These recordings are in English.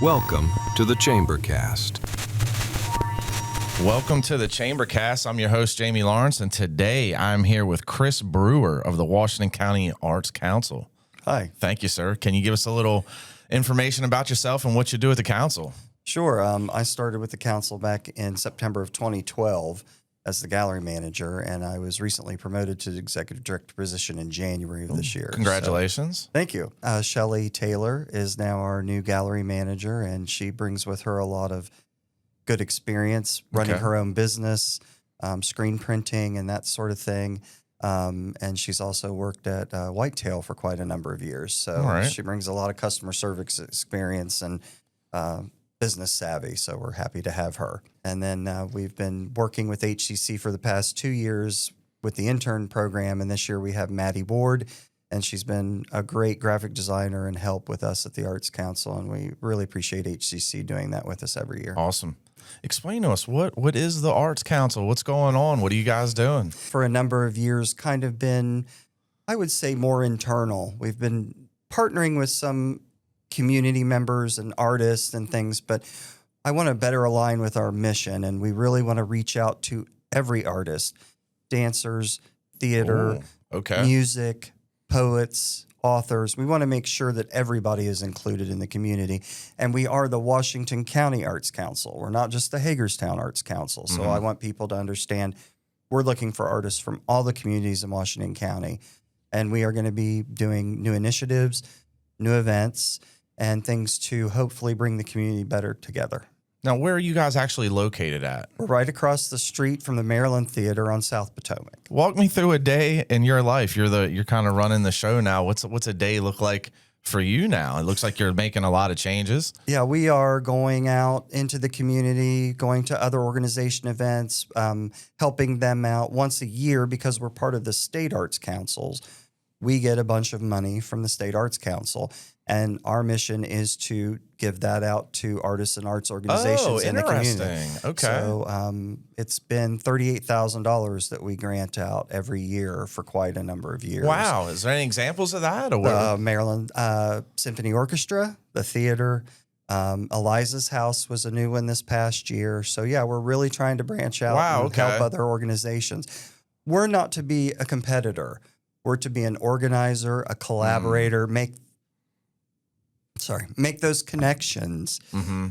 Welcome to the Chambercast. Welcome to the Chambercast. I'm your host, Jamie Lawrence, and today I'm here with Chris Brewer of the Washington County Arts Council. Hi. Thank you, sir. Can you give us a little information about yourself and what you do at the council? Sure. I started with the council back in September of 2012 as the gallery manager, and I was recently promoted to the executive director position in January of this year. Congratulations. So, thank you. Shelley Taylor is now our new gallery manager, and she brings with her a lot of good experience running her own business, screen printing, and that sort of thing. And she's also worked at Whitetail for quite a number of years. So she brings a lot of customer service experience and business savvy. So we're happy to have her. And then we've been working with HCC for the past 2 years with the intern program. And this year we have Maddie Ward, and she's been a great graphic designer and help with us at the Arts Council. And we really appreciate HCC doing that with us every year. Awesome. Explain to us, what is the Arts Council? What's going on? What are you guys doing? For a number of years, kind of been, I would say, more internal. We've been partnering with some community members and artists and things, but I want to better align with our mission, and we really want to reach out to every artist, dancers, theater, music, poets, authors. We want to make sure that everybody is included in the community. And we are the Washington County Arts Council. We're not just the Hagerstown Arts Council. So I want people to understand we're looking for artists from all the communities in Washington County. And we are going to be doing new initiatives, new events, and things to hopefully bring the community better together. Now, where are you guys actually located at? We're right across the street from the Maryland Theater on South Potomac. Walk me through a day in your life. You're kind of running the show now. What's a day look like for you now? It looks like you're making a lot of changes. Yeah, we are going out into the community, going to other organization events, helping them out once a year because we're part of the state arts councils. We get a bunch of money from the State Arts Council, and our mission is to give that out to artists and arts organizations in the community. Okay. So it's been $38,000 that we grant out every year for quite a number of years. Wow. Is there any examples of that? Or what? Maryland Symphony Orchestra, the theater, Eliza's House was a new one this past year. So, yeah, we're really trying to branch out and help other organizations. We're not to be a competitor. We're to be an organizer, a collaborator, make those connections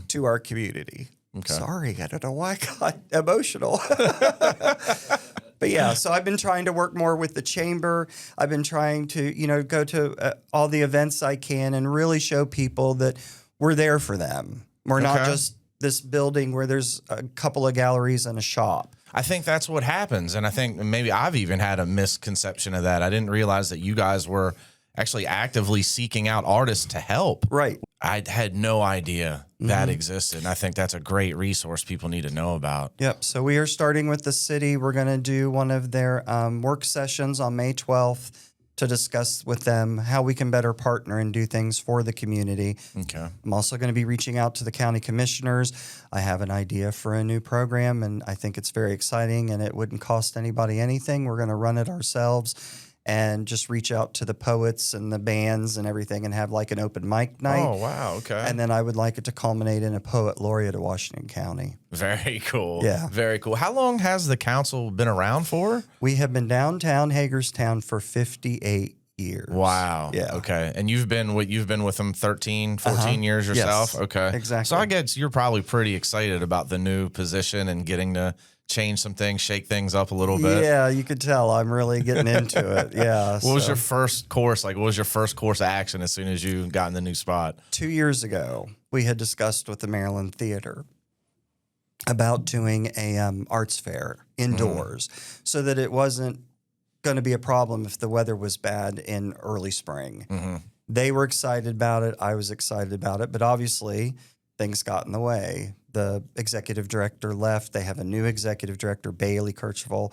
to our community. Okay. Sorry, I don't know why I got emotional. But yeah, so I've been trying to work more with the chamber. I've been trying to, go to all the events I can and really show people that we're there for them. We're not just this building where there's a couple of galleries and a shop. I think that's what happens. And I think maybe I've even had a misconception of that. I didn't realize that you guys were actually actively seeking out artists to help. Right. I had no idea that existed. And I think that's a great resource people need to know about. Yep. So we are starting with the city. We're going to do one of their work sessions on May 12th to discuss with them how we can better partner and do things for the community. Okay. I'm also going to be reaching out to the county commissioners. I have an idea for a new program, and I think it's very exciting, and it wouldn't cost anybody anything. We're going to run it ourselves and just reach out to the poets and the bands and everything and have like an open mic night. Oh, wow. Okay. And then I would like it to culminate in a poet laureate of Washington County. Very cool. Yeah. Very cool. How long has the council been around for? We have been downtown Hagerstown for 58 years. Wow. Yeah. Okay. And you've been with them 13, 14 years yourself? Yes, okay. exactly. So I guess you're probably pretty excited about the new position and getting to change some things, shake things up a little bit. Yeah, you could tell I'm really getting into it. Yeah. What was your first course? Like, what was your first course of action as soon as you got in the new spot? 2 years ago, we had discussed with the Maryland Theater about doing a arts fair indoors so that it wasn't going to be a problem if the weather was bad in early spring. They were excited about it. I was excited about it. But obviously, things got in the way. The executive director left. They have a new executive director, Bailey Kirchhoff.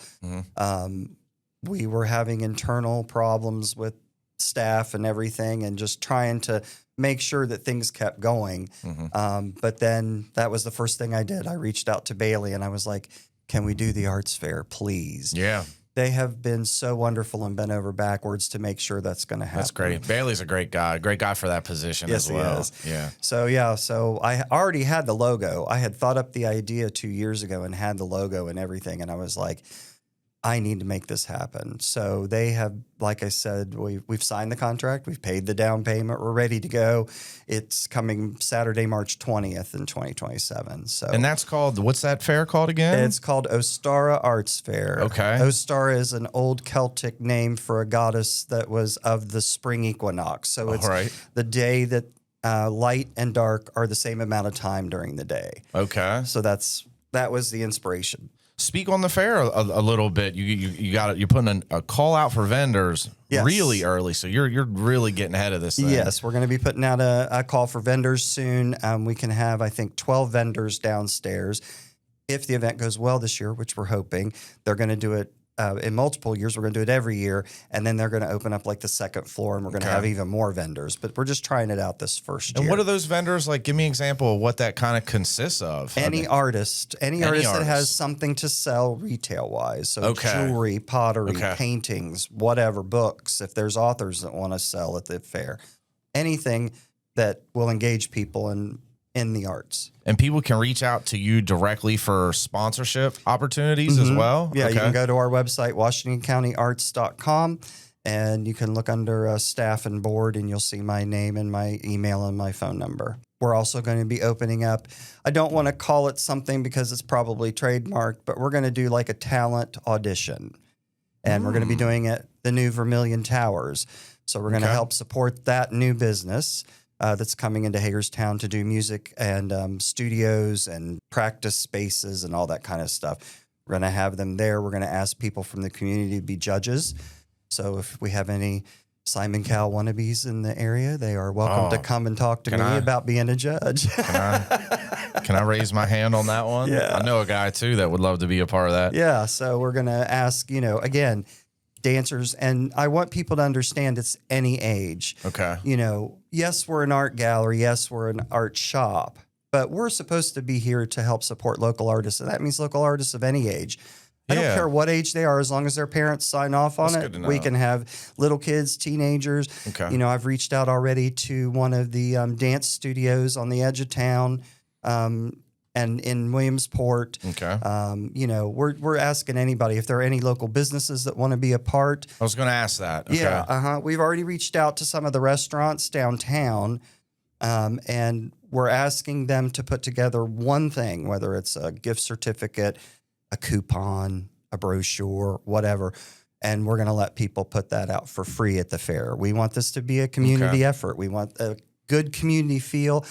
We were having internal problems with staff and everything and just trying to make sure that things kept going. But then that was the first thing I did. I reached out to Bailey and I was like, can we do the arts fair, please? Yeah. they have been so wonderful and bent over backwards to make sure that's going to happen. That's great. Bailey's a great guy for that position Yes, as well. he is. Yeah. So I already had the logo. I had thought up the idea 2 years ago and had the logo and everything. And I was like, I need to make this happen. So they have, like I said, we've signed the contract. We've paid the down payment. We're ready to go. It's coming Saturday, March 20th in 2027. So, And that's called, what's that fair called again? it's called Ostara Arts Fair. Okay. Ostara is an old Celtic name for a goddess that was of the spring equinox. So it's right. the day that light and dark are the same amount of time during the day. Okay. So that was the inspiration. Speak on the fair a little bit. You're putting a call out for vendors Yes. really early, so you're really getting ahead of this thing. Yes, we're going to be putting out a call for vendors soon. We can have, I think, 12 vendors downstairs. If the event goes well this year, which we're hoping, they're going to do it in multiple years. We're going to do it every year, and then they're going to open up like the second floor, and we're going to have even more vendors. But we're just trying it out this first year. And what are those vendors like? Give me an example of what that kind of consists of. Any artist that has something to sell retail wise. So jewelry, pottery, paintings, whatever, books. If there's authors that want to sell at the fair, anything that will engage people in the arts. And people can reach out to you directly for sponsorship opportunities as well? Yeah, you can go to our website, WashingtonCountyArts.com, and you can look under staff and board, and you'll see my name and my email and my phone number. We're also going to be opening up, I don't want to call it something because it's probably trademarked, but we're going to do like a talent audition. And we're going to be doing it the new Vermilion Towers. So we're going to help support that new business that's coming into Hagerstown to do music and studios and practice spaces and all that kind of stuff. We're going to have them there. We're going to ask people from the community to be judges. So if we have any Simon Cowell wannabes in the area, they are welcome to come and talk to me about being a judge. Can I raise my hand on that one? Yeah. I know a guy, too, that would love to be a part of that. Yeah, so we're going to ask, again, dancers, and I want people to understand it's any age. Okay. Yes, we're an art gallery. Yes, we're an art shop, but we're supposed to be here to help support local artists, and that means local artists of any age. I don't care what age they are, as long as their parents sign off on it. We can have little kids, teenagers. Okay. I've reached out already to one of the dance studios on the edge of town. And in Williamsport, we're asking anybody if there are any local businesses that want to be a part. I was going to ask that. Okay. Yeah, we've already reached out to some of the restaurants downtown, and we're asking them to put together one thing, whether it's a gift certificate, a coupon, a brochure, whatever, and we're going to let people put that out for free at the fair. We want this to be a community effort. We want a good community feel.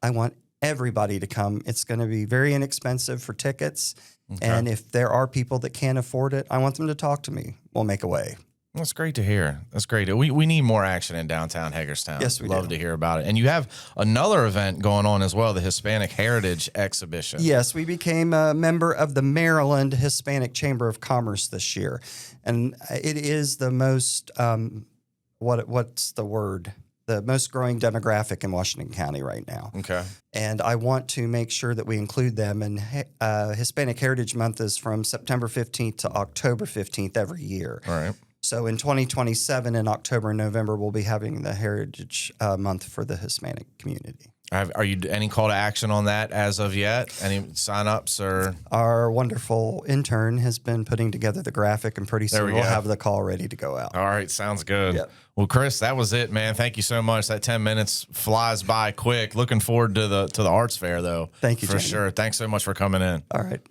I want everybody to come. It's going to be very inexpensive for tickets. And if there are people that can't afford it, I want them to talk to me. We'll make a way. That's great to hear. That's great. We need more action in downtown Hagerstown. Yes, we Love do. to hear about it. And you have another event going on as well, the Hispanic Heritage Exhibition. Yes, we became a member of the Maryland Hispanic Chamber of Commerce this year. And it is the most, what's the word? The most growing demographic in Washington County right now. Okay. And I want to make sure that we include them. And Hispanic Heritage Month is from September 15th to October 15th every year. All right. So in 2027, in October and November, we'll be having the Heritage Month for the Hispanic community. Are you any call to action on that as of yet? Any signups or? Our wonderful intern has been putting together the graphic, and pretty soon we'll have the call ready to go out. All right, sounds good. Yep. Well, Chris, that was it, man. Thank you so much. That 10 minutes flies by quick. Looking forward to the arts fair, though. Thank you, for Jamie. sure. Thanks so much for coming in. All right.